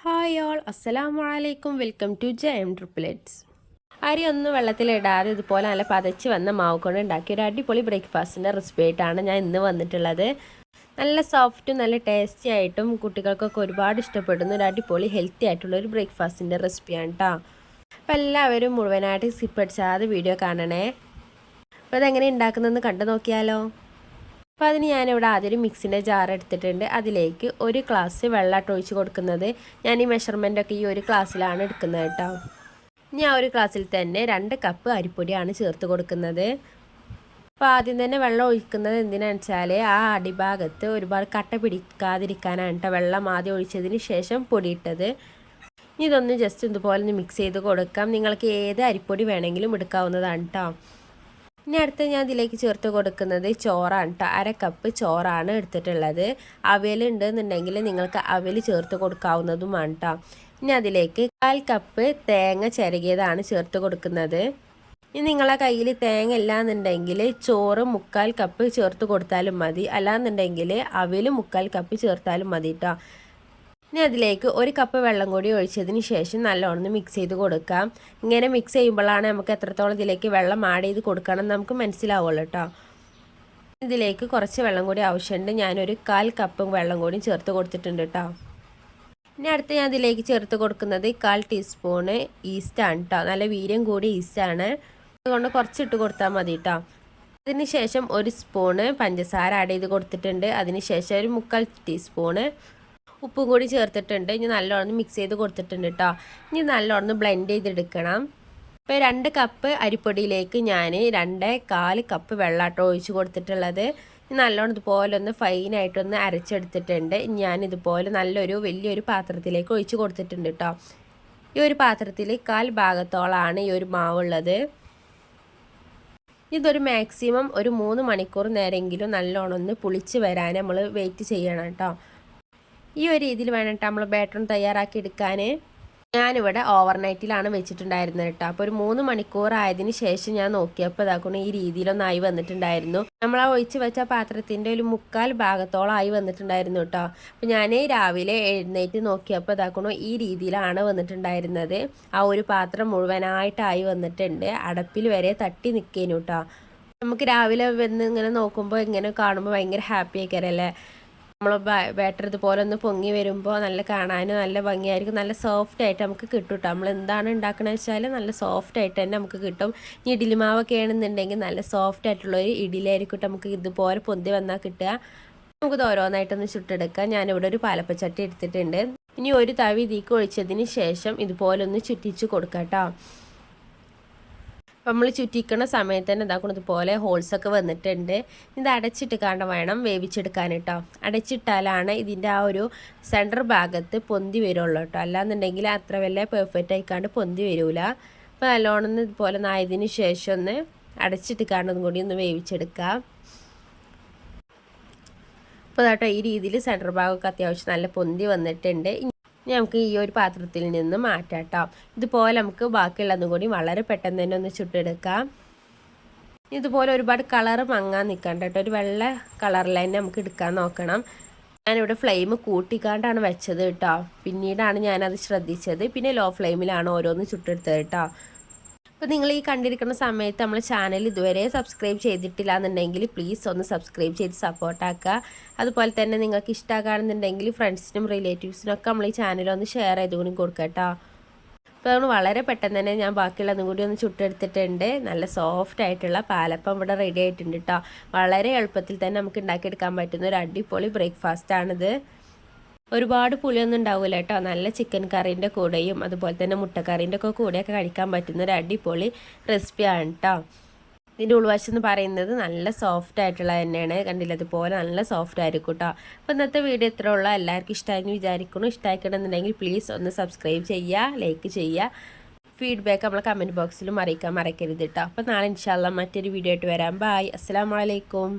Hi all, അസ്സലാമു അലൈക്കും. Welcome to JM Triplets. അരി ഒന്നും വെള്ളത്തിലിടാതെ ഇതുപോലെ നല്ല പതച്ച് വന്ന മാവ് കൊണ്ട് ഉണ്ടാക്കിയ ഒരു അടിപൊളി ബ്രേക്ക്ഫാസ്റ്റിൻ്റെ റെസിപ്പി ആയിട്ടാണ് ഞാൻ ഇന്ന് വന്നിട്ടുള്ളത്. നല്ല സോഫ്റ്റും നല്ല ടേസ്റ്റി ആയിട്ടും കുട്ടികൾക്കൊക്കെ ഒരുപാട് ഇഷ്ടപ്പെടുന്ന ഒരു അടിപൊളി ഹെൽത്തി ആയിട്ടുള്ള ഒരു ബ്രേക്ക്ഫാസ്റ്റിൻ്റെ റെസിപ്പിയാണ് കേട്ടോ. അപ്പോൾ എല്ലാവരും മുഴുവനായിട്ട് സ്കിപ്പ് അടിച്ചാതെ വീഡിയോ കാണണേ. അപ്പോൾ അതെങ്ങനെ ഉണ്ടാക്കുന്നതെന്ന് കണ്ടു നോക്കിയാലോ. അപ്പോൾ അതിന് ഞാനിവിടെ ആദ്യം ഒരു മിക്സിൻ്റെ ജാർ എടുത്തിട്ടുണ്ട്. അതിലേക്ക് ഒരു ഗ്ലാസ് വെള്ളമായിട്ട് ഒഴിച്ച് കൊടുക്കുന്നത്. ഞാൻ ഈ മെഷർമെൻറ്റൊക്കെ ഈ ഒരു ഗ്ലാസ്സിലാണ് എടുക്കുന്നത് കേട്ടോ. ഇനി ആ ഒരു ഗ്ലാസ്സിൽ തന്നെ 2 കപ്പ് അരിപ്പൊടിയാണ് ചേർത്ത് കൊടുക്കുന്നത്. അപ്പോൾ ആദ്യം തന്നെ വെള്ളം ഒഴിക്കുന്നത് എന്തിനാണെന്ന് വെച്ചാൽ ആ അടിഭാഗത്ത് ഒരുപാട് കട്ട പിടിക്കാതിരിക്കാനാണ് കേട്ടോ വെള്ളം ആദ്യം ഒഴിച്ചതിന് ശേഷം പൊടിയിട്ടത്. ഇനി ഇതൊന്ന് ജസ്റ്റ് ഇതുപോലെ ഒന്ന് മിക്സ് ചെയ്ത് കൊടുക്കാം. നിങ്ങൾക്ക് ഏത് അരിപ്പൊടി വേണമെങ്കിലും എടുക്കാവുന്നതാണ് കേട്ടോ. ഇനി അടുത്ത് ഞാൻ ഇതിലേക്ക് ചേർത്ത് കൊടുക്കുന്നത് ചോറാണ് കേട്ടോ. 1/2 കപ്പ് ചോറാണ് എടുത്തിട്ടുള്ളത്. അവിയൽ ഉണ്ടെന്നുണ്ടെങ്കിൽ നിങ്ങൾക്ക് അവിയൽ ചേർത്ത് കൊടുക്കാവുന്നതുമാണ് കേട്ടോ. ഇനി അതിലേക്ക് 1/4 കപ്പ് തേങ്ങ ചിരകിയതാണ് ചേർത്ത് കൊടുക്കുന്നത്. ഇനി നിങ്ങളെ കയ്യിൽ തേങ്ങ ഇല്ലാന്നുണ്ടെങ്കിൽ ചോറ് 1/4 കപ്പ് ചേർത്ത് കൊടുത്താലും മതി. അല്ലാന്നുണ്ടെങ്കിൽ അവിയൽ 1/4 കപ്പ് ചേർത്താലും മതി കേട്ടോ. ഇനി അതിലേക്ക് 1 കപ്പ് വെള്ളം കൂടി ഒഴിച്ചതിന് ശേഷം നല്ലോണം മിക്സ് ചെയ്ത് കൊടുക്കാം. ഇങ്ങനെ മിക്സ് ചെയ്യുമ്പോഴാണ് നമുക്ക് എത്രത്തോളം ഇതിലേക്ക് വെള്ളം ആഡ് ചെയ്ത് കൊടുക്കണം നമുക്ക് മനസ്സിലാവുള്ളൂ കേട്ടോ. ഇതിലേക്ക് കുറച്ച് വെള്ളം കൂടി ആവശ്യമുണ്ട്. ഞാനൊരു 1/4 കപ്പ് വെള്ളം കൂടി ചേർത്ത് കൊടുത്തിട്ടുണ്ട് കേട്ടോ. ഇനി അടുത്ത് ഞാൻ ഇതിലേക്ക് ചേർത്ത് കൊടുക്കുന്നത് 1/4 ടീസ്പൂണ് ഈസ്റ്റാണ് കേട്ടോ. നല്ല വീര്യം കൂടി ഈസ്റ്റാണ്, അതുകൊണ്ട് കുറച്ചിട്ട് കൊടുത്താൽ മതി കേട്ടോ. അതിന് ശേഷം 1 സ്പൂണ് പഞ്ചസാര ആഡ് ചെയ്ത് കൊടുത്തിട്ടുണ്ട്. അതിന് ശേഷം ഒരു 1/4 ടീസ്പൂണ് ഉപ്പും കൂടി ചേർത്തിട്ടുണ്ട്. ഇനി നല്ലോണം മിക്സ് ചെയ്ത് കൊടുത്തിട്ടുണ്ട് കേട്ടോ. ഇനി നല്ലോണം ബ്ലെൻഡ് ചെയ്തെടുക്കണം. ഇപ്പോൾ 2 കപ്പ് അരിപ്പൊടിയിലേക്ക് ഞാൻ 2/4 കപ്പ് വെള്ളമാട്ടോ ഒഴിച്ച് കൊടുത്തിട്ടുള്ളത്. ഇനി നല്ലോണം ഇതുപോലെ ഒന്ന് ഫൈനായിട്ടൊന്ന് അരച്ചെടുത്തിട്ടുണ്ട്. ഞാൻ ഇതുപോലെ നല്ലൊരു വലിയൊരു പാത്രത്തിലേക്ക് ഒഴിച്ച് കൊടുത്തിട്ടുണ്ട് കേട്ടോ. ഈ ഒരു പാത്രത്തിൽ 1/4 ഭാഗത്തോളമാണ് ഈ ഒരു മാവുള്ളത്. ഇതൊരു മാക്സിമം ഒരു 3 മണിക്കൂർ നേരമെങ്കിലും നല്ലോണം ഒന്ന് പുളിച്ച് വരാൻ നമ്മൾ വെയിറ്റ് ചെയ്യണം കേട്ടോ. ഈ ഒരു രീതിയിൽ വേണം കേട്ടോ നമ്മൾ ബാറ്റർ തയ്യാറാക്കി എടുക്കാൻ. ഞാനിവിടെ ഓവർനൈറ്റിലാണ് വെച്ചിട്ടുണ്ടായിരുന്നത് കേട്ടോ. അപ്പോൾ ഒരു 3 മണിക്കൂർ ആയതിന് ശേഷം ഞാൻ നോക്കിയപ്പോൾ ഇതാക്കണം ഈ രീതിയിലൊന്നായി വന്നിട്ടുണ്ടായിരുന്നു. നമ്മൾ ആ ഒഴിച്ച് വെച്ച പാത്രത്തിൻ്റെ ഒരു 1/4 ഭാഗത്തോളം ആയി വന്നിട്ടുണ്ടായിരുന്നു കേട്ടോ. അപ്പോൾ ഞാൻ രാവിലെ എഴുന്നേറ്റ് നോക്കിയപ്പോൾ ഇതാക്കണം ഈ രീതിയിലാണ് വന്നിട്ടുണ്ടായിരുന്നത്. ആ ഒരു പാത്രം മുഴുവനായിട്ടായി വന്നിട്ടുണ്ട്. അടപ്പിൽ വരെ തട്ടി നിൽക്കേനു കേട്ടോ. നമുക്ക് രാവിലെ വന്ന് ഇങ്ങനെ നോക്കുമ്പോൾ ഇങ്ങനെ കാണുമ്പോൾ ഭയങ്കര ഹാപ്പി ആയിക്കരല്ലേ. നമ്മൾ ബാറ്റർ ഇതുപോലെ ഒന്ന് പൊങ്ങി വരുമ്പോൾ നല്ല കാണാനും നല്ല ഭംഗിയായിരിക്കും. നല്ല സോഫ്റ്റ് ആയിട്ട് നമുക്ക് കിട്ടും കേട്ടോ. നമ്മൾ എന്താണ് ഉണ്ടാക്കണമെന്ന് വെച്ചാൽ നല്ല സോഫ്റ്റ് ആയിട്ട് തന്നെ നമുക്ക് കിട്ടും. ഇനി ഇഡ്ഡലി മാവൊക്കെ ആണെന്നുണ്ടെങ്കിൽ നല്ല സോഫ്റ്റ് ആയിട്ടുള്ളൊരു ഇഡ്ഡലിയായിരിക്കും നമുക്ക് ഇതുപോലെ പൊന്തി വന്നാൽ കിട്ടുക. നമുക്കിത് ഓരോന്നായിട്ടൊന്ന് ചുട്ടെടുക്കാം. ഞാനിവിടെ ഒരു പാലപ്പച്ചട്ടി എടുത്തിട്ടുണ്ട്. ഇനി ഒരു തവി ഇതിലേക്ക് ഒഴിച്ചതിന് ശേഷം ഇതുപോലെ ഒന്ന് ചുറ്റിച്ച് കൊടുക്കാം കേട്ടോ. നമ്മൾ ചുറ്റിക്കുന്ന സമയത്ത് തന്നെ ഇതാക്കുന്നത് പോലെ ഹോൾസൊക്കെ വന്നിട്ടുണ്ട്. ഇത് അടച്ചിട്ട് കാണ്ട വേണം വേവിച്ചെടുക്കാൻ കേട്ടോ. അടച്ചിട്ടാലാണ് ഇതിൻ്റെ ആ ഒരു സെൻറ്റർ ഭാഗത്ത് പൊന്തി വരുള്ളൂ കേട്ടോ. അല്ലാന്നുണ്ടെങ്കിൽ അത്ര വലിയ പെർഫെക്റ്റ് ആയിക്കാണ്ട് പൊന്തി വരില്ല. അപ്പോൾ നല്ലോണം ഇതുപോലെ നായതിന് ശേഷം ഒന്ന് അടച്ചിട്ട് കാണ്ടതും കൂടി ഒന്ന് വേവിച്ചെടുക്കാം. അപ്പോൾ കേട്ടോ ഈ രീതിയിൽ സെൻറ്റർ ഭാഗമൊക്കെ അത്യാവശ്യം നല്ല പൊന്തി വന്നിട്ടുണ്ട്. നമുക്ക് ഈ ഒരു പാത്രത്തിൽ നിന്ന് മാറ്റാം കേട്ടോ. ഇതുപോലെ നമുക്ക് ബാക്കിയുള്ളതും കൂടി വളരെ പെട്ടെന്ന് തന്നെ ഒന്ന് ചുട്ടെടുക്കാം. ഇതുപോലെ ഒരുപാട് കളർ മങ്ങാൻ നിൽക്കണ്ട കേട്ടോ. ഒരു വെള്ള കളറിൽ തന്നെ നമുക്ക് എടുക്കാൻ നോക്കണം. ഞാനിവിടെ ഫ്ലെയിം കൂട്ടിക്കാണ്ടാണ് വെച്ചത് കേട്ടോ. പിന്നീടാണ് ഞാനത് ശ്രദ്ധിച്ചത്. പിന്നെ ലോ ഫ്ലെയിമിലാണ് ഓരോന്ന് ചുട്ടെടുത്തത് കേട്ടോ. അപ്പോൾ നിങ്ങൾ ഈ കണ്ടിരിക്കുന്ന സമയത്ത് നമ്മൾ ചാനൽ ഇതുവരെ സബ്സ്ക്രൈബ് ചെയ്തിട്ടില്ല എന്നുണ്ടെങ്കിൽ പ്ലീസ് ഒന്ന് സബ്സ്ക്രൈബ് ചെയ്ത് സപ്പോർട്ടാക്കുക. അതുപോലെ തന്നെ നിങ്ങൾക്ക് ഇഷ്ടമാകുന്നുണ്ടെങ്കിൽ ഫ്രണ്ട്സിനും റിലേറ്റീവ്സിനൊക്കെ നമ്മൾ ഈ ചാനലൊന്ന് ഷെയർ ചെയ്ത് കൂടി കൊടുക്കുക കേട്ടോ. അപ്പോൾ നമ്മൾ വളരെ പെട്ടെന്ന് തന്നെ ഞാൻ ബാക്കിയുള്ളതും കൂടി ഒന്ന് ചുട്ടെടുത്തിട്ടുണ്ട്. നല്ല സോഫ്റ്റ് ആയിട്ടുള്ള പാലപ്പം ഇവിടെ റെഡി ആയിട്ടുണ്ട് കേട്ടോ. വളരെ എളുപ്പത്തിൽ തന്നെ നമുക്ക് ഉണ്ടാക്കിയെടുക്കാൻ പറ്റുന്ന ഒരു അടിപൊളി ബ്രേക്ക്ഫാസ്റ്റാണിത്. ഒരുപാട് പുളിയൊന്നും ഉണ്ടാവില്ല കേട്ടോ. നല്ല ചിക്കൻ കറീൻ്റെ കൂടെയും അതുപോലെ തന്നെ മുട്ടക്കറീൻ്റെ ഒക്കെ കൂടെയൊക്കെ കഴിക്കാൻ പറ്റുന്ന ഒരു അടിപൊളി റെസിപ്പിയാണ് കേട്ടോ. ഇതിൻ്റെ ഉൾവശം എന്ന് പറയുന്നത് നല്ല സോഫ്റ്റ് ആയിട്ടുള്ള തന്നെയാണ്. കണ്ടില്ല അതുപോലെ നല്ല സോഫ്റ്റ് ആയിരിക്കും കേട്ടോ. അപ്പോൾ ഇന്നത്തെ വീഡിയോ ഇത്ര ഉള്ള എല്ലാവർക്കും ഇഷ്ടമായെന്ന് വിചാരിക്കുന്നു. ഇഷ്ടമായിക്കണമെന്നുണ്ടെങ്കിൽ പ്ലീസ് ഒന്ന് സബ്സ്ക്രൈബ് ചെയ്യുക, ലൈക്ക് ചെയ്യുക. ഫീഡ്ബാക്ക് നമ്മൾ കമൻറ്റ് ബോക്സിലും അറിയിക്കാൻ മറക്കരുത് കേട്ടോ. അപ്പോൾ നാളെ ഇൻഷാ അല്ലാഹ് മറ്റൊരു വീഡിയോ ആയിട്ട് വരാം. ബൈ, അസ്സലാമു അലൈക്കും.